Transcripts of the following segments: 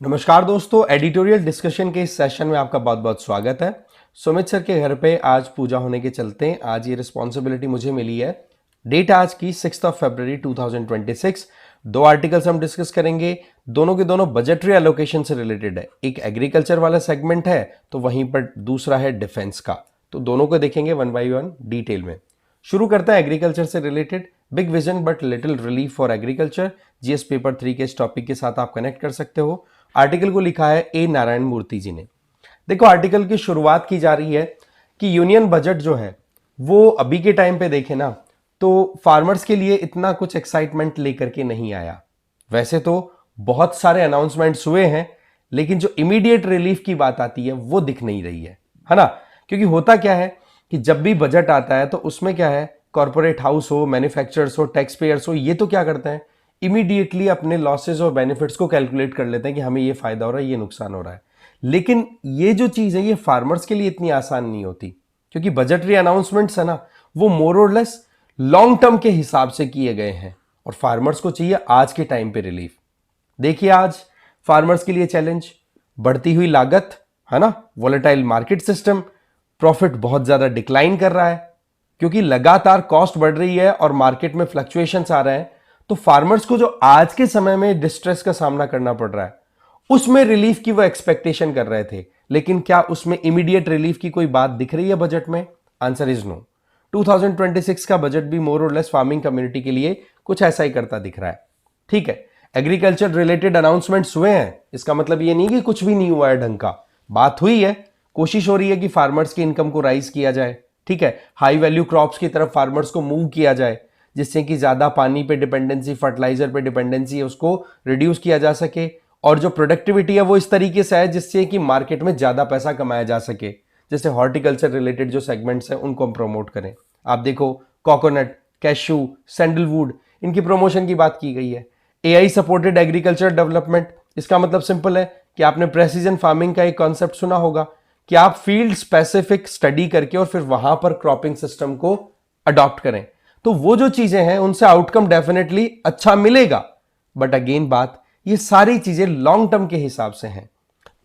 नमस्कार दोस्तों, editorial discussion के इस सेशन में आपका बहुत बहुत स्वागत है। सुमित सर के घर पे आज पूजा होने के चलते आज ये रिस्पॉन्सिबिलिटी मुझे मिली है। डेट आज की 6 फरवरी 2026। दो आर्टिकल्स हम डिस्कस करेंगे, दोनों के दोनों बजटरी एलोकेशन से रिलेटेड है। एक एग्रीकल्चर वाला सेगमेंट है तो वहीं पर दूसरा है डिफेंस का, तो दोनों को देखेंगे वन बाय वन डिटेल में। शुरू करते हैं एग्रीकल्चर से related. Big vision but little relief for agriculture, GS paper 3 के इस टॉपिक के साथ आप कनेक्ट कर सकते हो। आर्टिकल को लिखा है ए नारायण मूर्ति जी ने। देखो, आर्टिकल की शुरुआत की जा रही है कि यूनियन बजट जो है वो अभी के टाइम पे देखे ना तो फार्मर्स के लिए इतना कुछ एक्साइटमेंट लेकर के नहीं आया। वैसे तो बहुत सारे अनाउंसमेंट्स हुए हैं, लेकिन जो इमीडिएट रिलीफ की बात आती है वो दिख नहीं रही है ना। क्योंकि होता क्या है कि जब भी बजट आता है तो उसमें क्या है, कॉर्पोरेट हाउस हो, मैन्युफैक्चरर्स हो, टैक्स पेयर्स हो, ये तो क्या करते हैं, इमीडिएटली अपने लॉसेस और बेनिफिट्स को कैलकुलेट कर लेते हैं कि हमें ये फायदा हो रहा है, ये नुकसान हो रहा है। लेकिन ये जो चीज है ये फार्मर्स के लिए इतनी आसान नहीं होती, क्योंकि बजटरी अनाउंसमेंट्स है ना, वो मोर और लेस लॉन्ग टर्म के हिसाब से किए गए हैं और फार्मर्स को चाहिए आज के टाइम पे रिलीफ। देखिए, आज फार्मर्स के लिए चैलेंज बढ़ती हुई लागत है ना, वोलेटाइल मार्केट सिस्टम, प्रॉफिट बहुत ज्यादा डिक्लाइन कर रहा है क्योंकि लगातार कॉस्ट बढ़ रही है और मार्केट में फ्लक्चुएशंस आ रहे हैं। तो फार्मर्स को जो आज के समय में डिस्ट्रेस का सामना करना पड़ रहा है उसमें रिलीफ की वो एक्सपेक्टेशन कर रहे थे, लेकिन क्या उसमें इमीडिएट रिलीफ की कोई बात दिख रही है बजट में? Answer is no. 2026 का बजट भी मोर और लेस फार्मिंग कम्युनिटी के लिए कुछ ऐसा ही करता दिख रहा है। ठीक है, एग्रीकल्चर रिलेटेड अनाउंसमेंट्स हुए हैं, इसका मतलब ये नहीं कि कुछ भी नहीं हुआ है, ढंग का बात हुई है। कोशिश हो रही है कि फार्मर्स की इनकम को राइज किया जाए। ठीक है, हाई वैल्यू क्रॉप्स की तरफ फार्मर्स को मूव किया जाए, जिससे कि ज्यादा पानी पे डिपेंडेंसी, फर्टिलाइजर पे डिपेंडेंसी है उसको रिड्यूस किया जा सके, और जो प्रोडक्टिविटी है वो इस तरीके से है जिससे कि मार्केट में ज्यादा पैसा कमाया जा सके। जैसे हॉर्टिकल्चर रिलेटेड जो सेगमेंट्स हैं उनको हम प्रमोट करें। आप देखो, कोकोनट, कैशू, सैंडलवुड, इनकी प्रमोशन की बात की गई है। एआई सपोर्टेड एग्रीकल्चर डेवलपमेंट, इसका मतलब सिंपल है कि आपने प्रेसिजन फार्मिंग का एक कॉन्सेप्ट सुना होगा कि आप फील्ड स्पेसिफिक स्टडी करके और फिर वहां पर क्रॉपिंग सिस्टम को अडॉप्ट करें। तो वो जो चीजें हैं उनसे आउटकम डेफिनेटली अच्छा मिलेगा, बट अगेन बात, ये सारी चीजें लॉन्ग टर्म के हिसाब से हैं।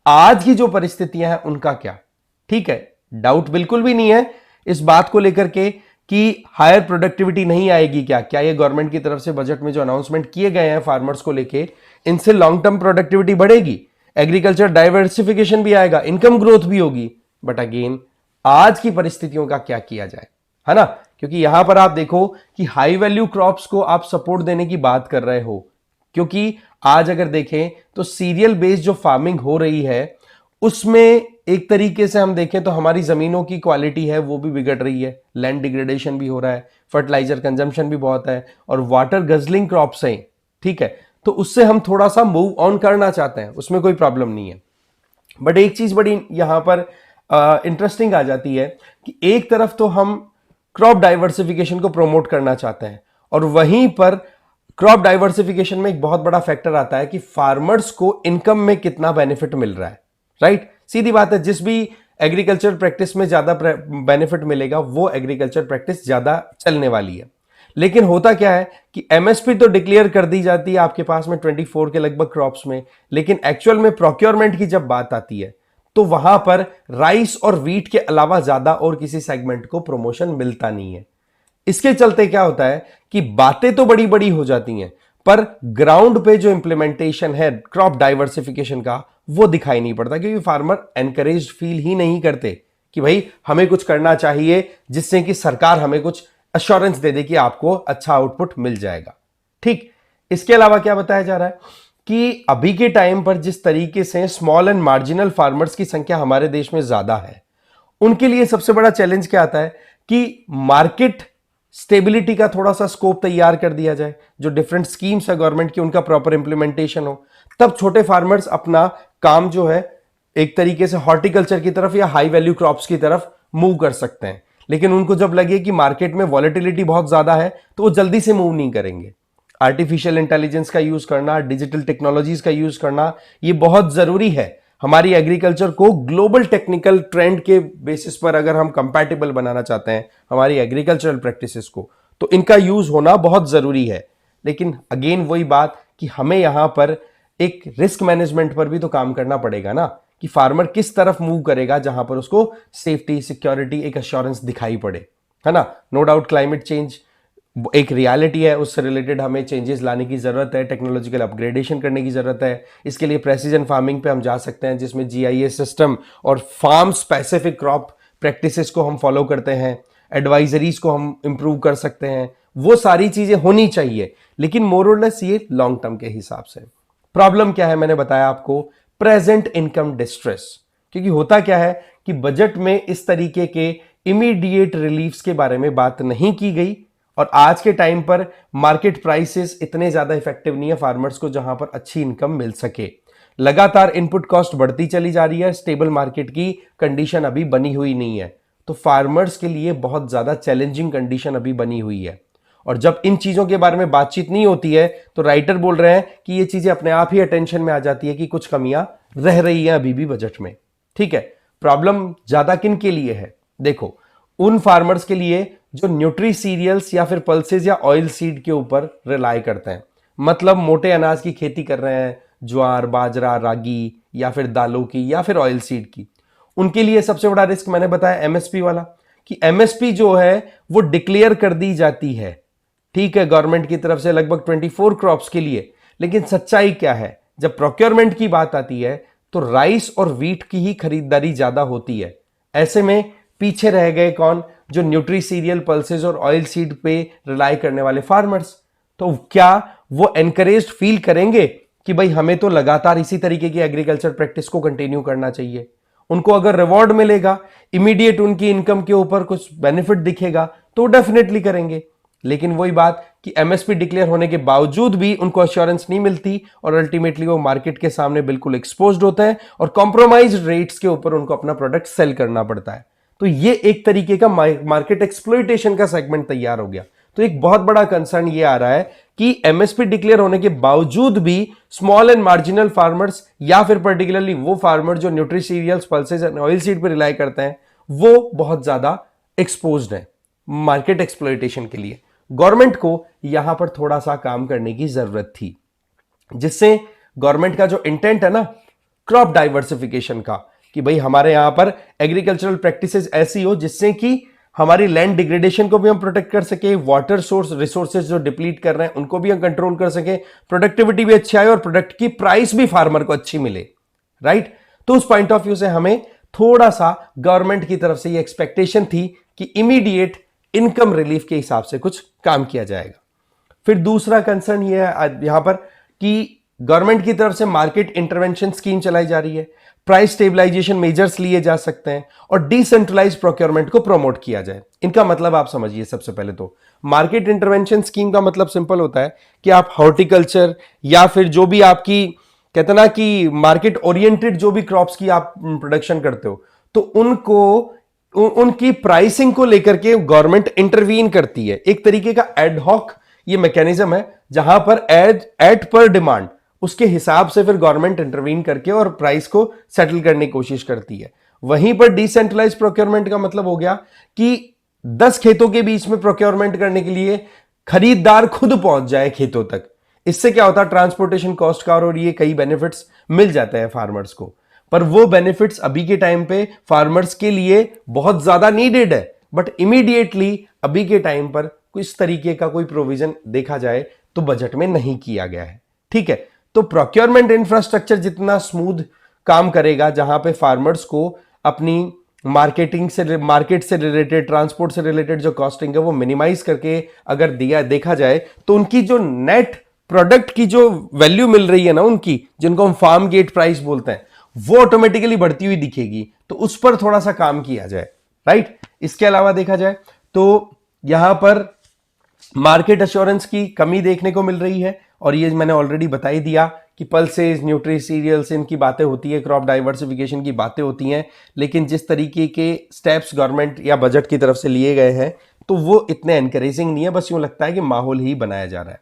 आज की जो परिस्थितियां हैं उनका क्या? ठीक है, डाउट बिल्कुल भी नहीं है इस बात को लेकर के कि हायर प्रोडक्टिविटी नहीं आएगी। क्या क्या ये गवर्नमेंट की तरफ से बजट में जो अनाउंसमेंट किए गए हैं फार्मर्स को लेके, इनसे लॉन्ग टर्म प्रोडक्टिविटी बढ़ेगी, एग्रीकल्चर डाइवर्सिफिकेशन भी आएगा, इनकम ग्रोथ भी होगी। बट अगेन आज की परिस्थितियों का क्या किया जाए, है ना। क्योंकि यहां पर आप देखो कि हाई वैल्यू क्रॉप्स को आप सपोर्ट देने की बात कर रहे हो, क्योंकि आज अगर देखें तो सीरियल बेस्ड जो फार्मिंग हो रही है उसमें एक तरीके से हम देखें तो हमारी जमीनों की क्वालिटी है वो भी बिगड़ रही है, लैंड डिग्रेडेशन भी हो रहा है, फर्टिलाइजर कंजम्पशन भी बहुत है और वाटर गजलिंग क्रॉप्स हैं। ठीक है, तो उससे हम थोड़ा सा मूव ऑन करना चाहते हैं, उसमें कोई प्रॉब्लम नहीं है। बट एक चीज बड़ी यहां पर इंटरेस्टिंग आ जाती है कि एक तरफ तो हम क्रॉप डाइवर्सिफिकेशन को प्रमोट करना चाहते हैं और वहीं पर क्रॉप डाइवर्सिफिकेशन में एक बहुत बड़ा फैक्टर आता है कि फार्मर्स को इनकम में कितना बेनिफिट मिल रहा है। राइट, सीधी बात है, जिस भी एग्रीकल्चर प्रैक्टिस में ज्यादा बेनिफिट मिलेगा वो एग्रीकल्चर प्रैक्टिस ज्यादा चलने वाली है। लेकिन होता क्या है कि एमएसपी तो डिक्लेयर कर दी जाती है आपके पास में 24 के लगभग क्रॉप्स में, लेकिन एक्चुअल में प्रोक्योरमेंट की जब बात आती है तो वहां पर राइस और वीट के अलावा ज्यादा और किसी सेगमेंट को प्रमोशन मिलता नहीं है। इसके चलते क्या होता है कि बातें तो बड़ी बड़ी हो जाती हैं, पर ग्राउंड पे जो इंप्लीमेंटेशन है क्रॉप डाइवर्सिफिकेशन का वो दिखाई नहीं पड़ता, क्योंकि फार्मर एनकरेज फील ही नहीं करते कि भाई हमें कुछ करना चाहिए जिससे कि सरकार हमें कुछ अश्योरेंस दे दे कि आपको अच्छा आउटपुट मिल जाएगा। ठीक, इसके अलावा क्या बताया जा रहा है कि अभी के टाइम पर जिस तरीके से स्मॉल एंड मार्जिनल फार्मर्स की संख्या हमारे देश में ज्यादा है, उनके लिए सबसे बड़ा चैलेंज क्या आता है कि मार्केट स्टेबिलिटी का थोड़ा सा स्कोप तैयार कर दिया जाए, जो डिफरेंट स्कीम्स है गवर्नमेंट की उनका प्रॉपर इंप्लीमेंटेशन हो, तब छोटे फार्मर्स अपना काम जो है एक तरीके से हॉर्टिकल्चर की तरफ या हाई वैल्यू क्रॉप्स की तरफ मूव कर सकते हैं। लेकिन उनको जब लगे कि मार्केट में वॉलेटिलिटी बहुत ज्यादा है तो वो जल्दी से मूव नहीं करेंगे। आर्टिफिशियल इंटेलिजेंस का यूज करना, डिजिटल टेक्नोलॉजीज का यूज करना, ये बहुत जरूरी है हमारी एग्रीकल्चर को ग्लोबल टेक्निकल ट्रेंड के बेसिस पर अगर हम कंपैटिबल बनाना चाहते हैं हमारी एग्रीकल्चरल प्रैक्टिसेस को, तो इनका यूज होना बहुत जरूरी है। लेकिन अगेन वही बात कि हमें यहां पर एक रिस्क मैनेजमेंट पर भी तो काम करना पड़ेगा ना, कि फार्मर किस तरफ मूव करेगा जहां पर उसको सेफ्टी, सिक्योरिटी, एक अश्योरेंस दिखाई पड़े, है ना। नो डाउट क्लाइमेट चेंज एक रियलिटी है, उससे रिलेटेड हमें चेंजेस लाने की जरूरत है, टेक्नोलॉजिकल अपग्रेडेशन करने की जरूरत है। इसके लिए प्रेसिजन फार्मिंग पे हम जा सकते हैं, जिसमें जीआईएस सिस्टम और फार्म स्पेसिफिक क्रॉप प्रैक्टिसेस को हम फॉलो करते हैं, एडवाइजरीज को हम इंप्रूव कर सकते हैं। वो सारी चीजें होनी चाहिए, लेकिन मोर और लेस ये लॉन्ग टर्म के हिसाब से। प्रॉब्लम क्या है, मैंने बताया आपको, प्रेजेंट इनकम डिस्ट्रेस। क्योंकि होता क्या है कि बजट में इस तरीके के इमीडिएट रिलीफ्स के बारे में बात नहीं की गई, और आज के टाइम पर मार्केट प्राइसेस इतने ज्यादा इफेक्टिव नहीं है फार्मर्स को जहां पर अच्छी इनकम मिल सके। लगातार इनपुट कॉस्ट बढ़ती चली जा रही है, स्टेबल मार्केट की कंडीशन अभी बनी हुई नहीं है, तो फार्मर्स के लिए बहुत ज्यादा चैलेंजिंग कंडीशन अभी बनी हुई है। और जब इन चीजों के बारे में बातचीत नहीं होती है, तो राइटर बोल रहे हैं कि ये चीजें अपने आप ही अटेंशन में आ जाती है कि कुछ कमियां रह रही हैं अभी भी बजट में। ठीक है, प्रॉब्लम ज्यादा किन के लिए है? देखो, उन फार्मर्स के लिए जो न्यूट्री सीरियल्स या फिर पल्सेस या ऑयल सीड के ऊपर रिलाई करते हैं, मतलब मोटे अनाज की खेती कर रहे हैं, ज्वार, बाजरा, रागी, या फिर दालों की, या फिर ऑयल सीड की। उनके लिए सबसे बड़ा रिस्क मैंने बताया एमएसपी वाला, कि एमएसपी जो है वो डिक्लेयर कर दी जाती है, ठीक है, गवर्नमेंट की तरफ से लगभग 24 क्रॉप्स के लिए। लेकिन सच्चाई क्या है, जब प्रोक्योरमेंट की बात आती है तो राइस और व्हीट की ही खरीदारी ज्यादा होती है। ऐसे में पीछे रह गए कौन? जो न्यूट्री सीरियल, पल्सेस और ऑयल सीड पे रिलाई करने वाले फार्मर्स। तो क्या वो एनकरेज्ड फील करेंगे कि भाई हमें तो लगातार इसी तरीके की एग्रीकल्चर प्रैक्टिस को कंटिन्यू करना चाहिए? उनको अगर रिवॉर्ड मिलेगा, इमीडिएट उनकी इनकम के ऊपर कुछ बेनिफिट दिखेगा, तो डेफिनेटली करेंगे। लेकिन वही बात कि एमएसपी डिक्लेयर होने के बावजूद भी उनको अश्योरेंस नहीं मिलती, और अल्टीमेटली वो मार्केट के सामने बिल्कुल एक्सपोज्ड होते हैं, और कॉम्प्रोमाइज रेट्स के ऊपर उनको अपना प्रोडक्ट सेल करना पड़ता है। तो ये एक तरीके का मार्केट एक्सप्लॉइटेशन का सेगमेंट तैयार हो गया। तो एक बहुत बड़ा कंसर्न ये आ रहा है कि एमएसपी डिक्लेयर होने के बावजूद भी स्मॉल एंड मार्जिनल फार्मर्स, या फिर पर्टिकुलरली वो फार्मर जो nutri cereals, pulses and oil seed पर रिलाई करते हैं, वो बहुत ज्यादा एक्सपोज्ड है मार्केट एक्सप्लॉइटेशन के लिए। गवर्नमेंट को यहां पर थोड़ा सा काम करने की जरूरत थी, जिससे गवर्नमेंट का जो इंटेंट है ना क्रॉप डाइवर्सिफिकेशन का, कि भाई हमारे यहां पर एग्रीकल्चरल प्रैक्टिसेस ऐसी हो जिससे कि हमारी लैंड डिग्रेडेशन को भी हम प्रोटेक्ट कर सके, वाटर सोर्स रिसोर्सेज जो डिप्लीट कर रहे हैं उनको भी हम कंट्रोल कर सके, प्रोडक्टिविटी भी अच्छी आए और प्रोडक्ट की प्राइस भी फार्मर को अच्छी मिले, राइट। तो उस पॉइंट ऑफ व्यू से हमें थोड़ा सा गवर्नमेंट की तरफ से ये एक्सपेक्टेशन थी कि इमीडिएट इनकम रिलीफ के हिसाब से कुछ काम किया जाएगा। फिर दूसरा कंसर्न ये है यहां पर कि गवर्नमेंट की तरफ से मार्केट इंटरवेंशन स्कीम चलाई जा रही है, प्राइस स्टेबलाइजेशन मेजर्स लिए जा सकते हैं, और डिसेंट्रलाइज प्रोक्योरमेंट को प्रमोट किया जाए। इनका मतलब आप समझिए, सबसे पहले तो मार्केट इंटरवेंशन स्कीम का मतलब सिंपल होता है कि आप हॉर्टिकल्चर या फिर जो भी आपकी कहते ना कि मार्केट ओरिएंटेड जो भी क्रॉप्स की आप प्रोडक्शन करते हो, तो उनकी प्राइसिंग को लेकर के गवर्नमेंट इंटरवीन करती है। एक तरीके का एडहॉक ये मैकेनिज्म है, जहां पर एट पर डिमांड उसके हिसाब से फिर गवर्नमेंट इंटरवीन करके और प्राइस को सेटल करने की कोशिश करती है। वहीं पर डिसेंट्रलाइज प्रोक्योरमेंट का मतलब हो गया कि 10 खेतों के बीच में प्रोक्योरमेंट करने के लिए खरीदार खुद पहुंच जाए खेतों तक। इससे क्या होता है, ट्रांसपोर्टेशन कॉस्ट का और ये कई बेनिफिट्स मिल जाते हैं फार्मर्स को। पर वो बेनिफिट्स अभी के टाइम पे फार्मर्स के लिए बहुत ज्यादा नीडेड है, बट इमीडिएटली अभी के टाइम पर इस तरीके का कोई प्रोविजन देखा जाए तो बजट में नहीं किया गया है। ठीक है, तो प्रोक्योरमेंट इंफ्रास्ट्रक्चर जितना स्मूथ काम करेगा, जहां पे फार्मर्स को अपनी मार्केट से रिलेटेड, ट्रांसपोर्ट से रिलेटेड जो कॉस्टिंग है वो मिनिमाइज करके अगर देखा जाए, तो उनकी जो नेट प्रोडक्ट की जो वैल्यू मिल रही है ना उनकी, जिनको हम फार्म गेट प्राइस बोलते हैं, वो ऑटोमेटिकली बढ़ती हुई दिखेगी। तो उस पर थोड़ा सा काम किया जाए, राइट। इसके अलावा देखा जाए तो यहां पर मार्केट एश्योरेंस की कमी देखने को मिल रही है, और ये मैंने ऑलरेडी बता ही दिया कि पल्सेस, न्यूट्री सीरियल्स, इनकी बातें होती है, क्रॉप डाइवर्सिफिकेशन की बातें होती हैं, लेकिन जिस तरीके के स्टेप्स गवर्नमेंट या बजट की तरफ से लिए गए हैं तो वो इतने एनकरेजिंग नहीं है, बस यूं लगता है कि माहौल ही बनाया जा रहा है।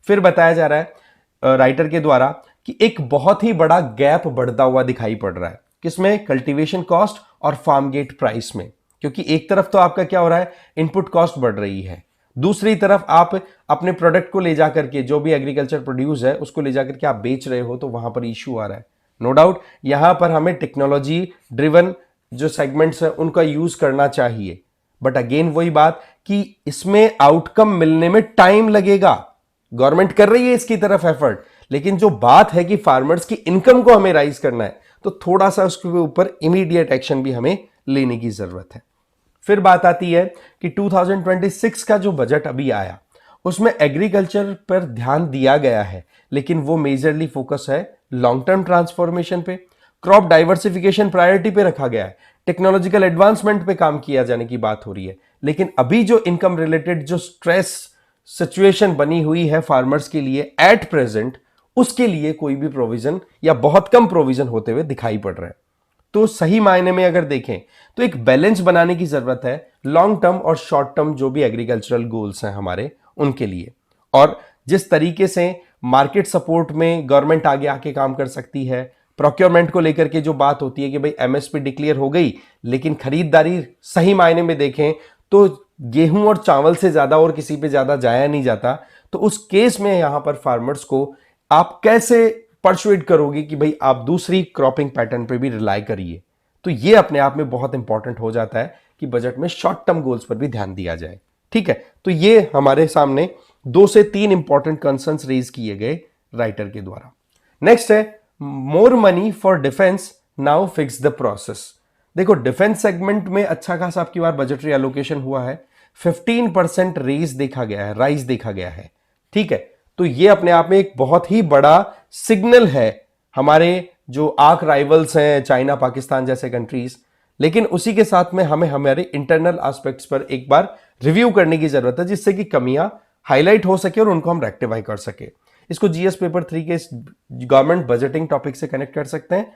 फिर बताया जा रहा है राइटर के द्वारा कि एक बहुत ही बड़ा गैप बढ़ता हुआ दिखाई पड़ रहा है, किसमें? कल्टीवेशन कॉस्ट और फार्म गेट प्राइस में। क्योंकि एक तरफ तो आपका क्या हो रहा है, इनपुट कॉस्ट बढ़ रही है, दूसरी तरफ आप अपने प्रोडक्ट को ले जाकर के, जो भी एग्रीकल्चर प्रोड्यूस है उसको ले जाकर के आप बेच रहे हो, तो वहां पर इश्यू आ रहा है। नो डाउट यहां पर हमें टेक्नोलॉजी ड्रिवन जो सेगमेंट्स है उनका यूज करना चाहिए, बट अगेन वही बात कि इसमें आउटकम मिलने में टाइम लगेगा। गवर्नमेंट कर रही है इसकी तरफ एफर्ट, लेकिन जो बात है कि फार्मर्स की इनकम को हमें राइज करना है, तो थोड़ा सा उसके ऊपर इमीडिएट एक्शन भी हमें लेने की जरूरत है। फिर बात आती है कि 2026 का जो बजट अभी आया उसमें एग्रीकल्चर पर ध्यान दिया गया है, लेकिन वो मेजरली फोकस है लॉन्ग टर्म ट्रांसफॉर्मेशन पे, क्रॉप डाइवर्सिफिकेशन प्रायोरिटी पे रखा गया है, टेक्नोलॉजिकल एडवांसमेंट पे काम किया जाने की बात हो रही है। लेकिन अभी जो इनकम रिलेटेड जो स्ट्रेस सिचुएशन बनी हुई है फार्मर्स के लिए एट प्रेजेंट, उसके लिए कोई भी प्रोविजन या बहुत कम प्रोविजन होते हुए दिखाई पड़ रहा है। तो सही मायने में अगर देखें तो एक बैलेंस बनाने की जरूरत है लॉन्ग टर्म और शॉर्ट टर्म जो भी एग्रीकल्चरल गोल्स हैं हमारे, उनके लिए। और जिस तरीके से मार्केट सपोर्ट में गवर्नमेंट आगे आके काम कर सकती है, प्रोक्योरमेंट को लेकर के जो बात होती है कि भाई एमएसपी डिक्लेयर हो गई, लेकिन खरीदारी सही मायने में देखें तो गेहूं और चावल से ज्यादा और किसी पे ज्यादा जाया नहीं जाता, तो उस केस में यहां पर फार्मर्स को आप कैसे परसुएड करोगे कि भाई आप दूसरी क्रॉपिंग पैटर्न पे भी रिलाई करिए। तो ये अपने आप में बहुत इंपॉर्टेंट हो जाता है कि बजट में शॉर्ट टर्म गोल्स पर भी ध्यान दिया जाए। ठीक है, तो ये हमारे सामने 2 से 3 इंपॉर्टेंट कंसर्न्स रेज किए गए राइटर के द्वारा। नेक्स्ट है more money for defence now fix the process. देखो डिफेंस सेगमेंट में अच्छा खासा आपकी बार बजटरी एलोकेशन हुआ है, 15% रेज देखा गया है, राइज देखा गया है। ठीक है, तो ये अपने आप में एक बहुत ही बड़ा सिग्नल है हमारे जो आर्क राइवल्स हैं चाइना पाकिस्तान जैसे कंट्रीज, लेकिन उसी के साथ में हमें हमारे इंटरनल एस्पेक्ट्स पर एक बार रिव्यू करने की जरूरत है, जिससे कि कमियां हाईलाइट हो सके और उनको हम रेक्टिफाई कर सके। इसको जीएस पेपर 3 के गवर्नमेंट बजटिंग टॉपिक से कनेक्ट कर सकते हैं।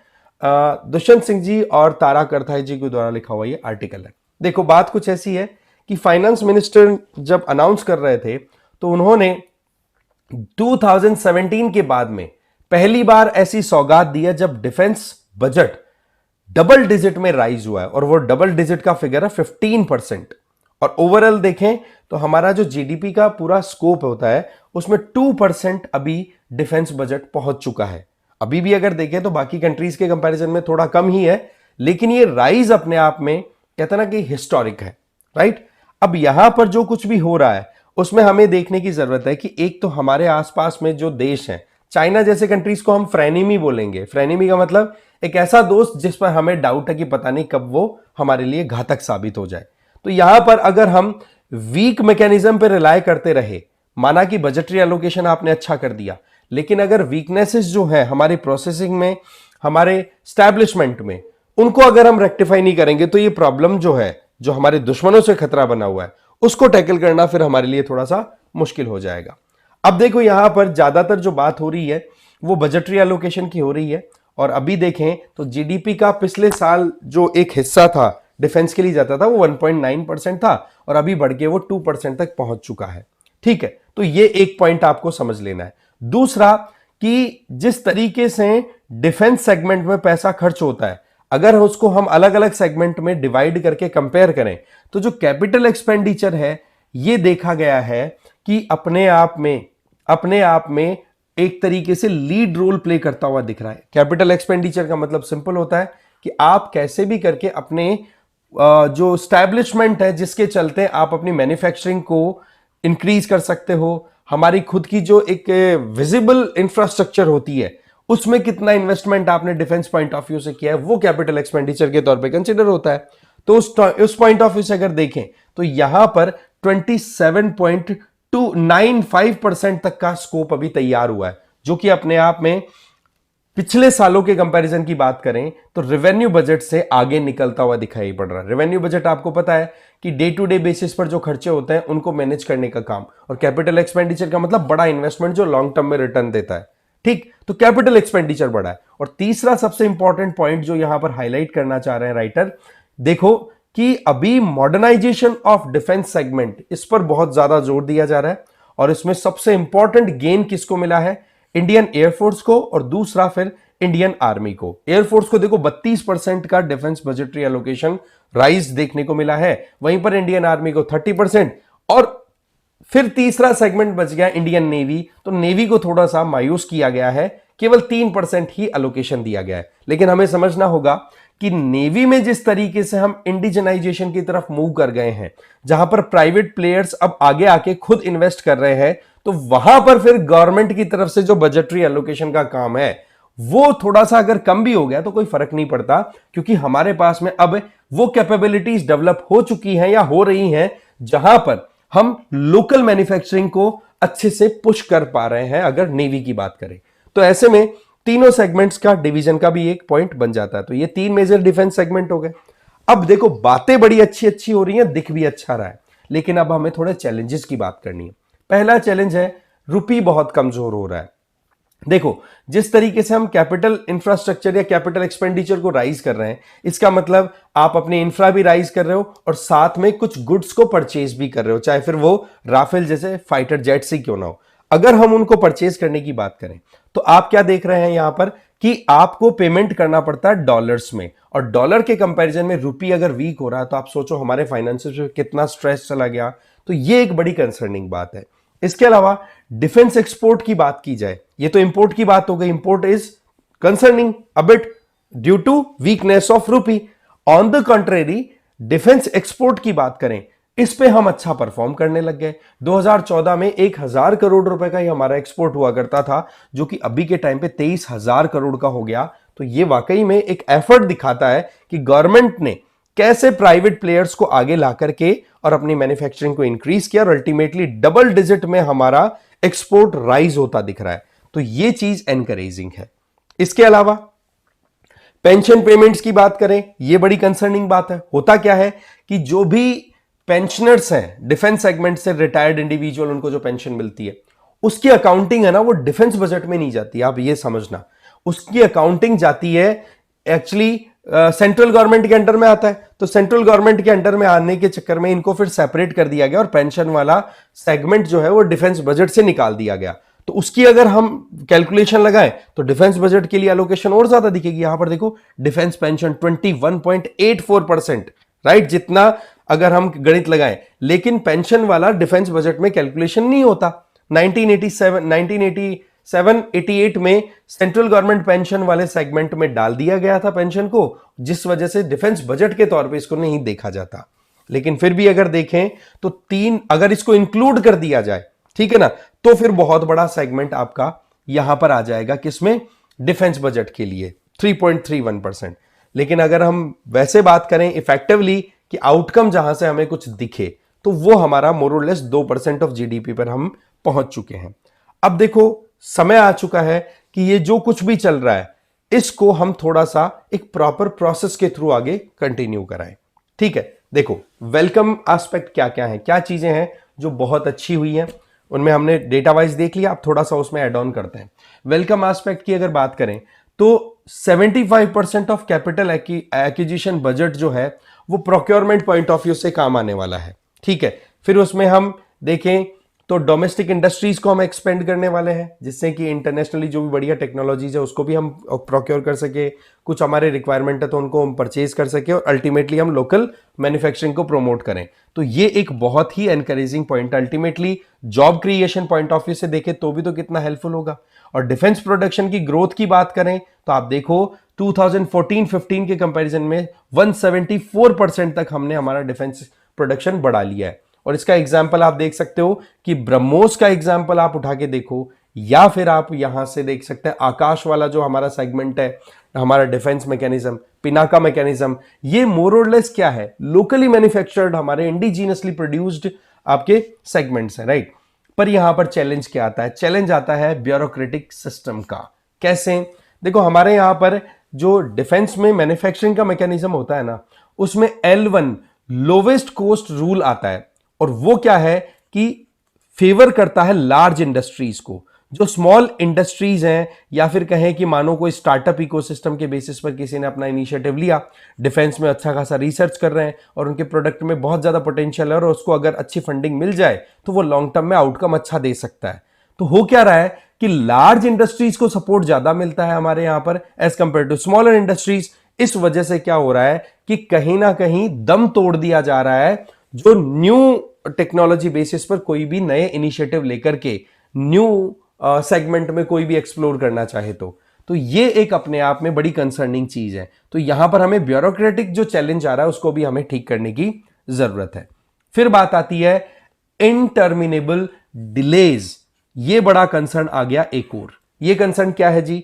दुष्यंत सिंह जी और तारा करथाई जी के द्वारा लिखा हुआ ये आर्टिकल है। देखो बात कुछ ऐसी है कि फाइनेंस मिनिस्टर जब अनाउंस कर रहे थे तो उन्होंने 2017 के बाद में पहली बार ऐसी सौगात दी है जब डिफेंस बजट डबल डिजिट में राइज हुआ है, और वो डबल डिजिट का फिगर है 15%। और ओवरऑल देखें तो हमारा जो जीडीपी का पूरा स्कोप होता है उसमें 2% अभी डिफेंस बजट पहुंच चुका है। अभी भी अगर देखें तो बाकी कंट्रीज के कंपैरिजन में थोड़ा कम ही है, लेकिन ये राइज अपने आप में कहते ना कि हिस्टोरिक है, राइट। अब यहां पर जो कुछ भी हो रहा है उसमें हमें देखने की जरूरत है कि एक तो हमारे आसपास में जो देश हैं, चाइना जैसे कंट्रीज को हम फ्रेनेमी बोलेंगे। फ्रेनेमी का मतलब एक ऐसा दोस्त जिस पर हमें डाउट है कि पता नहीं कब वो हमारे लिए घातक साबित हो जाए। तो यहां पर अगर हम वीक मैकेनिज्म पर रिलाय करते रहे, माना कि बजटरी एलोकेशन आपने अच्छा कर दिया, लेकिन अगर वीकनेसेस जो है हमारे प्रोसेसिंग में, हमारे स्टैब्लिशमेंट में, उनको अगर हम रेक्टिफाई नहीं करेंगे तो ये प्रॉब्लम जो है, जो हमारे दुश्मनों से खतरा बना हुआ है, उसको टैकल करना फिर हमारे लिए थोड़ा सा मुश्किल हो जाएगा। अब देखो यहां पर ज्यादातर जो बात हो रही है वो बजटरी एलोकेशन की हो रही है, और अभी देखें तो जीडीपी का पिछले साल जो एक हिस्सा था डिफेंस के लिए जाता था वो 1.9% था, और अभी बढ़ के वो 2% तक पहुंच चुका है। ठीक है, तो ये एक पॉइंट आपको समझ लेना है। दूसरा कि जिस तरीके से डिफेंस सेगमेंट में पैसा खर्च होता है, अगर उसको हम अलग अलग सेगमेंट में डिवाइड करके कंपेयर करें तो जो कैपिटल एक्सपेंडिचर है ये देखा गया है कि अपने आप में एक तरीके से लीड रोल प्ले करता हुआ दिख रहा है। कैपिटल एक्सपेंडिचर का मतलब सिंपल होता है कि आप कैसे भी करके अपने जो स्टैब्लिशमेंट है जिसके चलते आप अपनी मैन्युफैक्चरिंग को इंक्रीज कर सकते हो, हमारी खुद की जो एक विजिबल इंफ्रास्ट्रक्चर होती है उसमें कितना इन्वेस्टमेंट आपने डिफेंस पॉइंट ऑफ व्यू से किया है, वो कैपिटल एक्सपेंडिचर के तौर पे कंसीडर होता है। तो उस पॉइंट ऑफ व्यू से अगर देखें तो यहां पर 27.295% तक का स्कोप अभी तैयार हुआ है, जो कि अपने आप में पिछले सालों के कंपैरिजन की बात करें तो रेवेन्यू बजट से आगे निकलता हुआ दिखाई पड़ रहा है। रेवेन्यू बजट आपको पता है कि डे टू डे बेसिस पर जो खर्चे होते हैं उनको मैनेज करने का काम, और कैपिटल एक्सपेंडिचर का मतलब बड़ा इन्वेस्टमेंट जो लॉन्ग टर्म में रिटर्न देता है। ठीक, तो कैपिटल एक्सपेंडिचर बढ़ा है। और तीसरा सबसे इंपॉर्टेंट पॉइंट जो यहां पर हाईलाइट करना चाह रहे हैं राइटर, देखो कि अभी मॉडर्नाइजेशन ऑफ डिफेंस सेगमेंट, इस पर बहुत ज्यादा जोर दिया जा रहा है, और इसमें सबसे इंपॉर्टेंट गेन किसको मिला है, इंडियन एयरफोर्स को, और दूसरा फिर इंडियन आर्मी को। एयरफोर्स को देखो 32% का डिफेंस बजटरी एलोकेशन राइज देखने को मिला है, वहीं पर इंडियन आर्मी को 30%, और फिर तीसरा सेगमेंट बच गया इंडियन नेवी, तो नेवी को थोड़ा सा मायूस किया गया है, केवल 3% ही अलोकेशन दिया गया है। लेकिन हमें समझना होगा कि नेवी में जिस तरीके से हम इंडिजनाइजेशन की तरफ मूव कर गए हैं, जहां पर प्राइवेट प्लेयर्स अब आगे आके खुद इन्वेस्ट कर रहे हैं, तो वहां पर फिर गवर्नमेंट की तरफ से जो बजटरी एलोकेशन का काम है वो थोड़ा सा अगर कम भी हो गया तो कोई फर्क नहीं पड़ता, क्योंकि हमारे पास में अब वो कैपेबिलिटीज डेवलप हो चुकी हैं या हो रही हैं जहां पर हम लोकल मैन्युफैक्चरिंग को अच्छे से पुश कर पा रहे हैं अगर नेवी की बात करें। तो ऐसे में तीनों सेगमेंट्स का डिवीजन का भी एक पॉइंट बन जाता है। तो ये 3 मेजर डिफेंस सेगमेंट हो गए। अब देखो बातें बड़ी अच्छी अच्छी हो रही हैं, दिख भी अच्छा रहा है, लेकिन अब हमें थोड़े चैलेंजेस की बात करनी है। पहला चैलेंज है रुपी बहुत कमजोर हो रहा है। देखो जिस तरीके से हम कैपिटल इंफ्रास्ट्रक्चर या कैपिटल एक्सपेंडिचर को राइज कर रहे हैं, इसका मतलब आप अपने इंफ्रा भी राइज कर रहे हो और साथ में कुछ गुड्स को परचेज भी कर रहे हो, चाहे फिर वो राफेल जैसे फाइटर जेट्स ही क्यों ना हो। अगर हम उनको परचेज करने की बात करें तो आप क्या देख रहे हैं यहां पर कि आपको पेमेंट करना पड़ता है डॉलर्स में, और डॉलर के कंपैरिजन में रुपी अगर वीक हो रहा है तो आप सोचो हमारे फाइनेंसेस में कितना स्ट्रेस चला गया। तो ये एक बड़ी कंसर्निंग बात है। इसके अलावा डिफेंस एक्सपोर्ट की बात की जाए, ये तो इंपोर्ट की बात हो गई, import is concerning a bit due to weakness of rupee. On the contrary defence export की बात करें, इस पे हम अच्छा परफॉर्म करने लग गए। 2014 में 1,000 करोड़ रुपए का ही हमारा एक्सपोर्ट हुआ करता था, जो कि अभी के टाइम पे 23,000 करोड़ का हो गया। तो ये वाकई में एक एफर्ट दिखाता है कि गवर्नमेंट ने कैसे प्राइवेट प्लेयर्स को आगे ला करके और अपनी मैन्युफैक्चरिंग को इंक्रीज किया, और अल्टीमेटली डबल डिजिट में हमारा एक्सपोर्ट राइज होता दिख रहा है। तो ये चीज एनकरेजिंग है। इसके अलावा पेंशन पेमेंट्स की बात करें, ये बड़ी कंसर्निंग बात है। होता क्या है कि जो भी पेंशनर्स हैं डिफेंस सेगमेंट से, रिटायर्ड इंडिविजुअल, उनको जो पेंशन मिलती है उसकी अकाउंटिंग है ना, वो डिफेंस बजट में नहीं जाती। आप ये समझना, उसकी अकाउंटिंग जाती है एक्चुअली सेंट्रल गवर्नमेंट के अंडर में आता है। तो सेंट्रल गवर्नमेंट के अंडर में आने के चक्कर में इनको फिर सेपरेट कर दिया गया और पेंशन वाला सेगमेंट जो है वो डिफेंस बजट से निकाल दिया गया। तो उसकी अगर हम कैलकुलेशन लगाएं तो डिफेंस बजट के लिए एलोकेशन और ज्यादा दिखेगी। यहां पर देखो डिफेंस पेंशन 21.84%, राइट, जितना अगर हम गणित लगाएं, लेकिन पेंशन वाला डिफेंस बजट में कैलकुलेशन नहीं होता। 1988 में सेंट्रल गवर्नमेंट पेंशन वाले सेगमेंट में डाल दिया गया था पेंशन को, जिस वजह से डिफेंस बजट के तौर पे इसको नहीं देखा जाता। लेकिन फिर भी अगर देखें तो अगर इसको इंक्लूड कर दिया जाए, ठीक है ना, तो फिर बहुत बड़ा सेगमेंट आपका यहां पर आ जाएगा, किसमें, डिफेंस बजट के लिए 3.31%। लेकिन अगर हम वैसे बात करें इफेक्टिवली कि आउटकम जहां से हमें कुछ दिखे, तो वो हमारा मोर और लेस 2% ऑफ जीडीपी पर हम पहुंच चुके हैं। अब देखो समय आ चुका है कि ये जो कुछ भी चल रहा है इसको हम थोड़ा सा एक प्रॉपर प्रोसेस के थ्रू आगे कंटिन्यू कराएं। ठीक है, देखो वेलकम एस्पेक्ट क्या क्या है, क्या चीजें हैं जो बहुत अच्छी हुई हैं, उनमें हमने डेटा वाइज देख लिया। आप थोड़ा सा उसमें एड ऑन करते हैं। वेलकम एस्पेक्ट की अगर बात करें तो 75% ऑफ कैपिटल एक्विजिशन बजट जो है वो प्रोक्योरमेंट पॉइंट ऑफ व्यू से काम आने वाला है। ठीक है, फिर उसमें हम देखें तो डोमेस्टिक इंडस्ट्रीज को हम एक्सपेंड करने वाले हैं, जिससे कि इंटरनेशनली जो भी बढ़िया टेक्नोलॉजीज है उसको भी हम प्रोक्योर कर सके, कुछ हमारे रिक्वायरमेंट है तो उनको हम परचेज कर सके, और अल्टीमेटली हम लोकल मैन्युफैक्चरिंग को प्रमोट करें। तो ये एक बहुत ही encouraging point, ultimately job creation point of view से देखें तो भी तो कितना हेल्पफुल होगा। और डिफेंस प्रोडक्शन की ग्रोथ की बात करें तो आप देखो 2014-15 के कंपैरिजन में 174% तक हमने हमारा डिफेंस प्रोडक्शन बढ़ा लिया है। और इसका एग्जाम्पल आप देख सकते हो कि ब्रह्मोस का एग्जाम्पल आप उठा के देखो, या फिर आप यहां से देख सकते हैं आकाश वाला जो हमारा सेगमेंट है, हमारा डिफेंस मैकेनिज्म, पिनाका मैकेनिज्म, ये मोर और लेस क्या है, लोकली मैन्युफैक्चर्ड, हमारे इंडिजीनियसली प्रोड्यूस्ड आपके सेगमेंट्स हैं, राइट। पर यहां पर चैलेंज क्या आता है, चैलेंज आता है ब्यूरोक्रेटिक सिस्टम का। कैसे, देखो हमारे यहां पर जो डिफेंस में मैन्युफैक्चरिंग का मैकेनिज्म होता है ना, उसमें L1 लोवेस्ट कॉस्ट रूल आता है, और वो क्या है कि फेवर करता है लार्ज इंडस्ट्रीज को। जो स्मॉल इंडस्ट्रीज हैं, या फिर कहें कि मानो कोई स्टार्टअप इकोसिस्टम के बेसिस पर किसी ने अपना इनिशिएटिव लिया, डिफेंस में अच्छा खासा रिसर्च कर रहे हैं और उनके प्रोडक्ट में बहुत ज्यादा पोटेंशियल है, और उसको अगर अच्छी फंडिंग मिल जाए तो वो लॉन्ग टर्म में आउटकम अच्छा दे सकता है। तो हो क्या रहा है कि लार्ज इंडस्ट्रीज को सपोर्ट ज्यादा मिलता है हमारे यहां पर as compare to smaller industries. इस वजह से क्या हो रहा है कि कहीं ना कहीं दम तोड़ दिया जा रहा है जो न्यू टेक्नोलॉजी बेसिस पर कोई भी नए इनिशिएटिव लेकर के न्यू सेगमेंट में कोई भी एक्सप्लोर करना चाहे तो ये एक अपने आप में बड़ी कंसर्निंग चीज है। तो यहां पर हमें ब्यूरोक्रेटिक जो चैलेंज आ रहा है उसको भी हमें ठीक करने की जरूरत है। फिर बात आती है इनटर्मिनेबल डिलेज। ये बड़ा कंसर्न आ गया एक और। ये कंसर्न क्या है जी?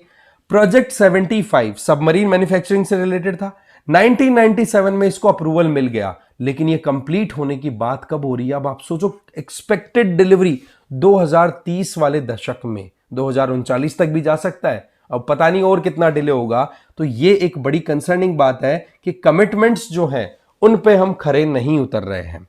प्रोजेक्ट 75 सबमरीन मैन्युफैक्चरिंग से रिलेटेड था। 1997 में इसको अप्रूवल मिल गया, लेकिन ये कंप्लीट होने की बात कब हो रही है? अब आप सोचो, एक्सपेक्टेड डिलीवरी 2030 वाले दशक में, 2039 तक भी जा सकता है, अब पता नहीं और कितना डिले होगा। तो ये एक बड़ी कंसर्निंग बात है कि कमिटमेंट्स जो हैं उन पे हम खरे नहीं उतर रहे हैं।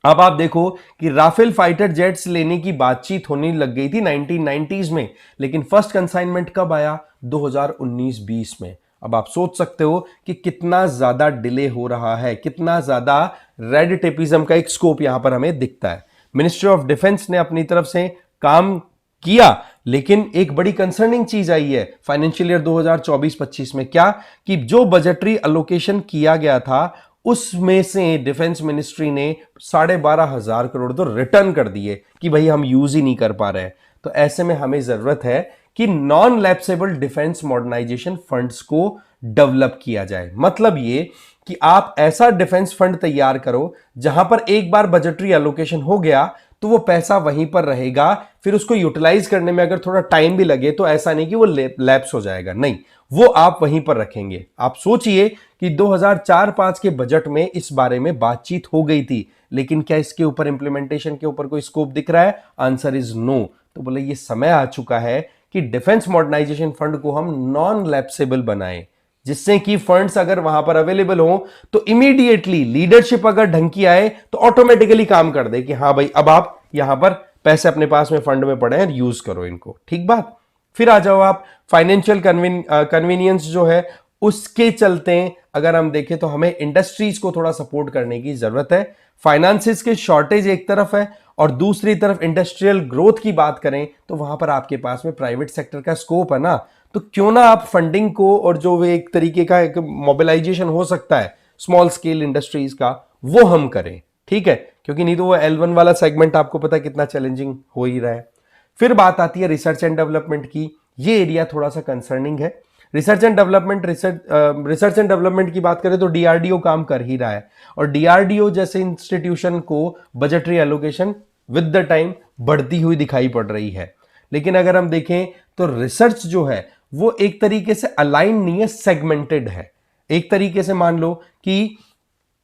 अब आप देखो कि राफेल फाइटर जेट्स लेने की बातचीत होने लग गई थी 1990s में, लेकिन फर्स्ट कंसाइनमेंट कब आया? 2019-20 में। अब आप सोच सकते हो कि कितना ज्यादा डिले हो रहा है, कितना ज्यादा रेड टेपिज्म का एक स्कोप यहां पर हमें दिखता है। मिनिस्ट्री ऑफ डिफेंस ने अपनी तरफ से काम किया, लेकिन एक बड़ी कंसर्निंग चीज आई है फाइनेंशियल ईयर 2024-25 में। क्या? कि जो बजटरी अलोकेशन किया गया था उसमें से डिफेंस मिनिस्ट्री ने 12,500 करोड़ तो रिटर्न कर दिए कि भाई हम यूज ही नहीं कर पा रहे हैं। तो ऐसे में हमें जरूरत है कि non lapsable defence modernisation funds को डेवलप किया जाए। मतलब ये कि आप ऐसा डिफेंस फंड तैयार करो जहां पर एक बार बजटरी एलोकेशन हो गया तो वो पैसा वहीं पर रहेगा, फिर उसको यूटिलाइज करने में अगर थोड़ा टाइम भी लगे तो ऐसा नहीं कि वो लैप्स हो जाएगा, नहीं, वो आप वहीं पर रखेंगे। आप सोचिए कि 2004-5 के बजट में इस बारे में बातचीत हो गई थी, लेकिन क्या इसके ऊपर इंप्लीमेंटेशन के ऊपर कोई स्कोप दिख रहा है? Answer is no. तो बोले ये समय आ चुका है कि डिफेंस मॉडर्नाइजेशन फंड को हम नॉन लैप्सेबल बनाएं, जिससे कि फंड्स अगर वहां पर अवेलेबल हो तो इमीडिएटली लीडरशिप अगर ढंग की आए तो ऑटोमेटिकली काम कर दे कि हाँ भाई अब आप यहां पर पैसे अपने पास में फंड में पड़े हैं, यूज करो इनको। ठीक बात। फिर आ जाओ आप फाइनेंशियल कन्वीनियंस जो है उसके चलते अगर हम देखें तो हमें इंडस्ट्रीज को थोड़ा सपोर्ट करने की जरूरत है। फाइनेंसिस के शॉर्टेज एक तरफ है और दूसरी तरफ इंडस्ट्रियल ग्रोथ की बात करें तो वहां पर आपके पास में प्राइवेट सेक्टर का स्कोप है ना, तो क्यों ना आप फंडिंग को और जो एक तरीके का एक मोबिलाइजेशन हो सकता है स्मॉल स्केल इंडस्ट्रीज का वो हम करें। ठीक है, क्योंकि नहीं तो वो L1 वाला सेगमेंट आपको पता है कितना चैलेंजिंग हो ही रहा है। फिर बात आती है रिसर्च एंड डेवलपमेंट की। ये एरिया थोड़ा सा कंसर्निंग है। रिसर्च एंड डेवलपमेंट की बात करें तो डीआरडीओ काम कर ही रहा है, और डीआरडीओ जैसे इंस्टीट्यूशन को budgetary allocation with the time बढ़ती हुई दिखाई पड़ रही है। लेकिन अगर हम देखें तो रिसर्च जो है वो एक तरीके से अलाइन नहीं है, सेगमेंटेड है। एक तरीके से मान लो कि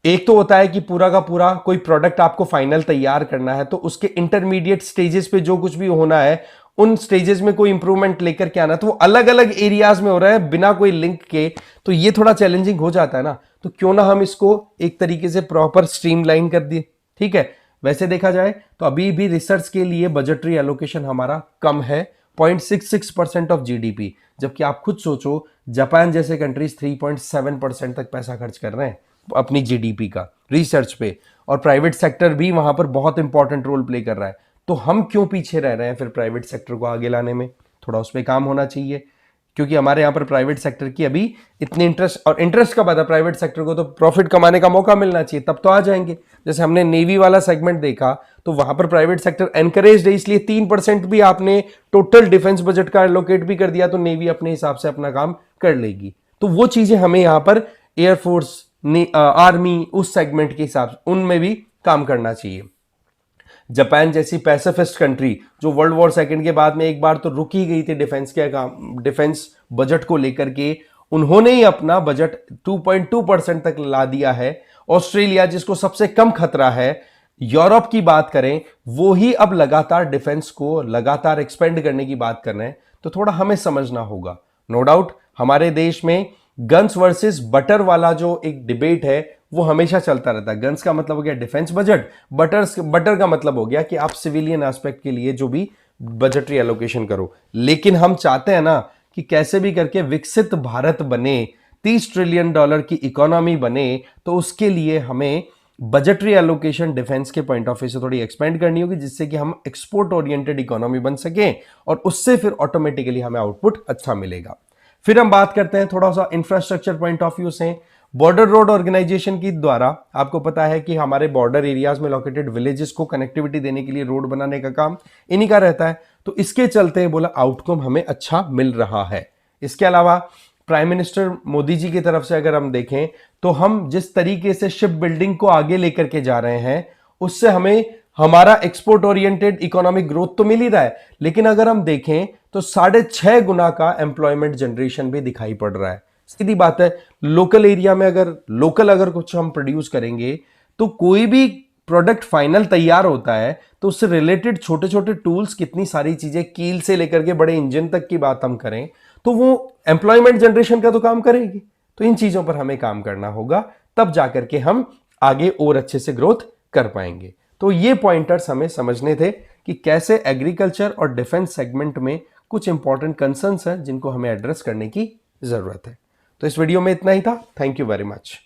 एक तो होता है कि पूरा का पूरा कोई प्रोडक्ट आपको फाइनल तैयार करना है तो उसके इंटरमीडिएट स्टेजेस पे जो कुछ भी होना है उन स्टेजेस में कोई इंप्रूवमेंट लेकर के आना, तो वो अलग अलग एरियाज में हो रहा है बिना कोई लिंक के, तो ये थोड़ा चैलेंजिंग हो जाता है ना। तो क्यों ना हम इसको एक तरीके से प्रॉपर स्ट्रीमलाइन कर दिए। ठीक है, वैसे देखा जाए तो अभी भी रिसर्च के लिए बजटरी एलोकेशन हमारा कम है, 0.66% ऑफ जीडीपी, जबकि आप खुद सोचो जापान जैसे कंट्रीज 3.7% तक पैसा खर्च कर रहे हैं अपनी जीडीपी का रिसर्च पे, और प्राइवेट सेक्टर भी वहां पर बहुत इंपॉर्टेंट रोल प्ले कर रहा है। तो हम क्यों पीछे रह रहे हैं फिर प्राइवेट सेक्टर को आगे लाने में? थोड़ा उस पर काम होना चाहिए, क्योंकि हमारे यहाँ पर प्राइवेट सेक्टर की अभी इतनी इंटरेस्ट, और इंटरेस्ट कब आता? प्राइवेट सेक्टर को तो प्रॉफिट कमाने का मौका मिलना चाहिए, तब तो आ जाएंगे। जैसे हमने नेवी वाला सेगमेंट देखा तो वहां पर प्राइवेट सेक्टर एनकरेज है, इसलिए 3% भी आपने टोटल डिफेंस बजट का एलोकेट भी कर दिया तो नेवी अपने हिसाब से अपना काम कर लेगी। तो वो चीजें हमें यहां पर एयरफोर्स, आर्मी उस सेगमेंट के हिसाब से उनमें भी काम करना चाहिए। जापान जैसी पैसिफिस्ट कंट्री जो वर्ल्ड वॉर सेकंड के बाद में एक बार तो रुक ही गई थी डिफेंस बजट को लेकर के, उन्होंने ही अपना बजट 2.2% तक ला दिया है। ऑस्ट्रेलिया जिसको सबसे कम खतरा है, यूरोप की बात करें, वो ही अब लगातार डिफेंस को लगातार एक्सपेंड करने की बात कर रहे हैं। तो थोड़ा हमें समझना होगा। नो डाउट हमारे देश में गन्स वर्सेस बटर वाला जो एक डिबेट है वो हमेशा चलता रहता है। गन्स का मतलब हो गया डिफेंस बजट, बटर का मतलब हो गया कि आप सिविलियन एस्पेक्ट के लिए जो भी बजटरी एलोकेशन करो। लेकिन हम चाहते हैं ना कि कैसे भी करके विकसित भारत बने, 30 ट्रिलियन डॉलर की इकोनॉमी बने, तो उसके लिए हमें बजटरी एलोकेशन डिफेंस के पॉइंट ऑफ व्यू से थोड़ी एक्सपेंड करनी होगी, जिससे कि हम एक्सपोर्ट ओरिएंटेड इकोनॉमी बन सकें और उससे फिर ऑटोमेटिकली हमें आउटपुट अच्छा मिलेगा। फिर हम बात करते हैं थोड़ा सा इंफ्रास्ट्रक्चर पॉइंट ऑफ व्यू से। बॉर्डर रोड ऑर्गेनाइजेशन की द्वारा आपको पता है कि हमारे बॉर्डर एरियाज में लोकेटेड विलेजेस को कनेक्टिविटी देने के लिए रोड बनाने का काम इन्हीं का रहता है। तो इसके चलते बोला आउटकम हमें अच्छा मिल रहा है। इसके अलावा प्राइम मिनिस्टर मोदी जी की तरफ से अगर हम देखें तो हम जिस तरीके से शिप बिल्डिंग को आगे लेकर के जा रहे हैं उससे हमें हमारा एक्सपोर्ट ओरिएंटेड इकोनॉमिक ग्रोथ तो मिल ही रहा है, लेकिन अगर हम देखें तो 6.5 गुना का एम्प्लॉयमेंट जनरेशन भी दिखाई पड़ रहा है। सीधी बात है, लोकल एरिया में अगर कुछ हम प्रोड्यूस करेंगे तो कोई भी प्रोडक्ट फाइनल तैयार होता है तो उससे रिलेटेड छोटे छोटे टूल्स, कितनी सारी चीजें, कील से लेकर के बड़े इंजन तक की बात हम करें तो वो एम्प्लॉयमेंट जनरेशन का तो काम करेगी। तो इन चीजों पर हमें काम करना होगा, तब जाकर के हम आगे और अच्छे से ग्रोथ कर पाएंगे। तो ये पॉइंटर्स हमें समझने थे कि कैसे एग्रीकल्चर और डिफेंस सेगमेंट में कुछ इंपॉर्टेंट कंसर्न्स हैं जिनको हमें एड्रेस करने की जरूरत है। तो इस वीडियो में इतना ही था। Thank you very much.